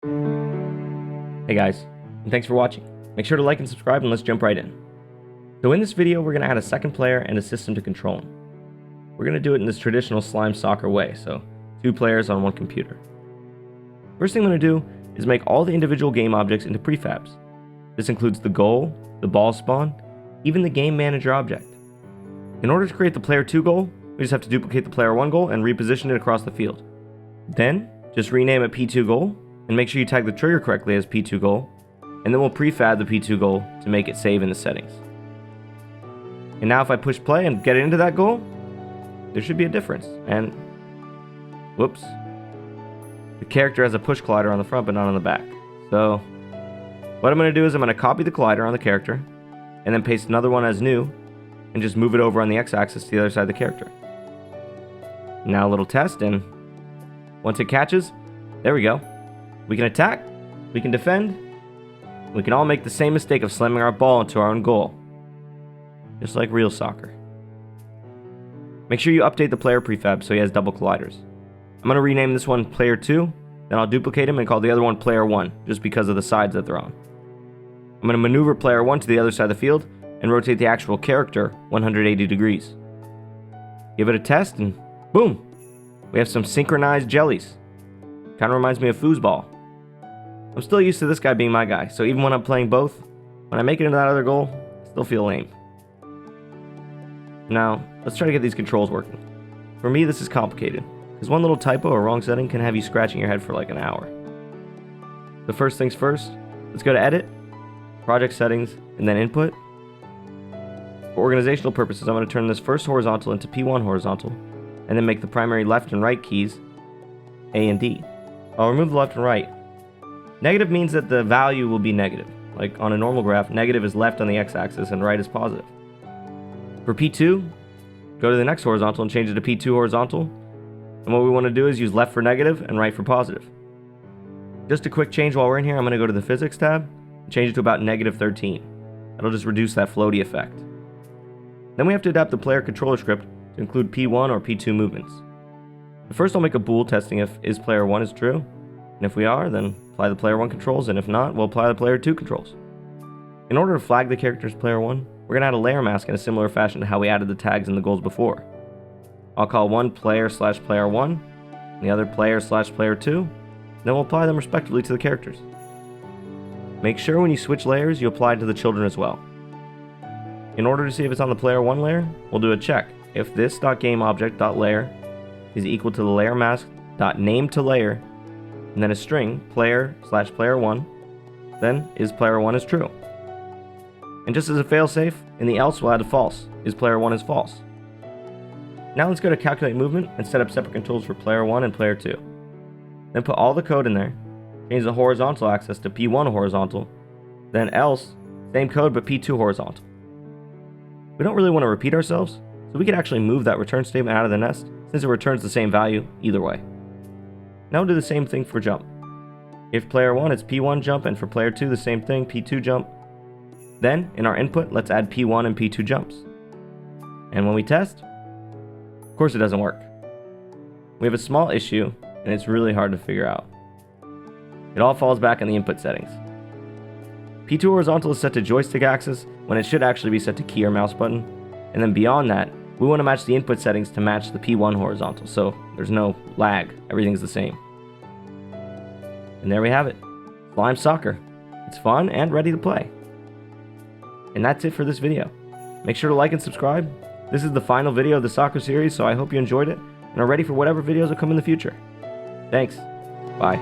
Hey guys, and thanks for watching. Make sure to like and subscribe, and let's jump right in. So in this video, we're going to add a second player and a system to control him. We're going to do it in this traditional slime soccer way, so 2 players on 1 computer. First thing I'm going to do is make all the individual game objects into prefabs. This includes the goal, the ball spawn, even the game manager object. In order to create the player 2 goal, we just have to duplicate the player 1 goal and reposition it across the field. Then, just rename it P2 goal, and make sure you tag the trigger correctly as P2 goal, and then we'll prefab the P2 goal to make it save in the settings. And now if I push play and get it into that goal, there should be a difference, and whoops, the character has a push collider on the front but not on the back. So what I'm going to do is I'm going to copy the collider on the character, and then paste another one as new, and just move it over on the x-axis to the other side of the character. Now a little test, and once it catches, there we go. We can attack, we can defend, we can all make the same mistake of slamming our ball into our own goal. Just like real soccer. Make sure you update the player prefab so he has double colliders. I'm going to rename this one Player 2, then I'll duplicate him and call the other one Player 1, just because of the sides that they're on. I'm going to maneuver Player 1 to the other side of the field and rotate the actual character 180 degrees. Give it a test and boom! We have some synchronized jellies. Kinda reminds me of foosball. I'm still used to this guy being my guy, so even when I'm playing both, when I make it into that other goal, I still feel lame. Now, let's try to get these controls working. For me, this is complicated, because one little typo or wrong setting can have you scratching your head for like an hour. So first things first, let's go to Edit, Project Settings, and then Input. For organizational purposes, I'm going to turn this first horizontal into P1 horizontal, and then make the primary left and right keys A and D. I'll remove the left and right. Negative means that the value will be negative. Like on a normal graph, negative is left on the x-axis and right is positive. For P2, go to the next horizontal and change it to P2 horizontal. And what we want to do is use left for negative and right for positive. Just a quick change while we're in here, I'm going to go to the Physics tab and change it to about -13. That'll just reduce that floaty effect. Then we have to adapt the player controller script to include P1 or P2 movements. But first I'll make a bool testing if is player 1 is true, and if we are, then apply the player 1 controls, and if not, we'll apply the player 2 controls. In order to flag the character as player 1, we're going to add a layer mask in a similar fashion to how we added the tags in the goals before. I'll call one player/player 1, and the other player/player 2, and then we'll apply them respectively to the characters. Make sure when you switch layers, you apply it to the children as well. In order to see if it's on the player 1 layer, we'll do a check. If this.gameObject.layer is equal to the layer mask.nameToLayer, and then a string player/player 1, then is player 1 is true. And just as a failsafe, in the else we'll add a false, is player 1 is false. Now let's go to calculate movement and set up separate controls for player 1 and player 2. Then put all the code in there, change the horizontal axis to P1 horizontal, then else, same code but P2 horizontal. We don't really want to repeat ourselves, so we can actually move that return statement out of the nest since it returns the same value either way. Now we'll do the same thing for jump. If player 1 it's P1 jump, and for player 2 the same thing, P2 jump. Then, in our input, let's add P1 and P2 jumps. And when we test, of course it doesn't work. We have a small issue, and it's really hard to figure out. It all falls back on the input settings. P2 horizontal is set to joystick axis when it should actually be set to key or mouse button. And then beyond that, we want to match the input settings to match the P1 horizontal, so there's no lag, everything's the same. And there we have it, Slime Soccer. It's fun and ready to play. And that's it for this video. Make sure to like and subscribe. This is the final video of the soccer series, so I hope you enjoyed it and are ready for whatever videos will come in the future. Thanks. Bye.